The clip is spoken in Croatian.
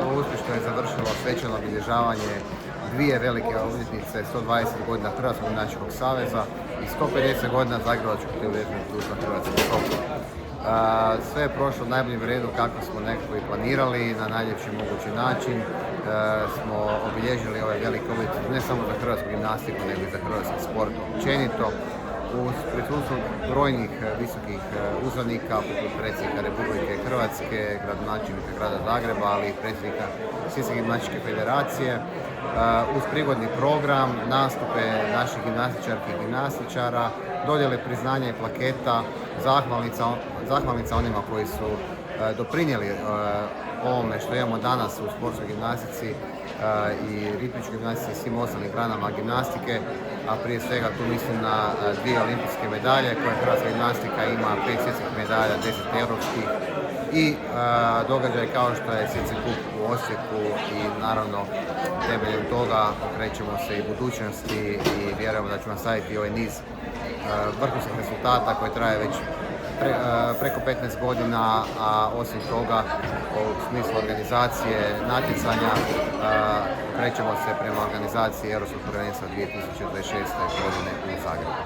Evo, uspješno je završilo svečano obilježavanje dvije velike obljetnice, 120 godina Hrvatskog gimnastičkog saveza i 150 godina Zagrebačkog tjelesnog društva Hrvatskog Sokol. Sve je prošlo u najboljem redu kako smo nekako i planirali, na najljepši mogući način. Smo obilježili ove velike obljetnice ne samo za hrvatsku gimnastiku, nego i za hrvatski sport općenito. Uz prisutstvo brojnih visokih uzvanika, poput predsjednika Republike Hrvatske, gradonačelnika grada Zagreba, ali i predsjednika Svjetske gimnastičke federacije, uz prigodni program, nastupe naših gimnastičarki i gimnastičara, dodjele priznanja i plaketa, zahvalnica onima koji su doprinijeli ovome što imamo danas u sportskoj gimnastici i ritmičkoj gimnastici i svim ostalim granama gimnastike, a prije svega tu mislim na dvije olimpijske medalje koje hrvatska gimnastika ima, 5 svjetskih medalja, 10 europskih i događaj kao što je Svjetski kup u Osijeku i naravno temeljem toga krećemo se i budućnosti i vjerujemo da ćemo nastaviti ovaj niz vrhunskih rezultata koji traje već preko 15 godina, a osim toga u smislu organizacije natjecanja krećemo se prema organizaciji Europskog prvenstva 2026. godine u Zagrebu.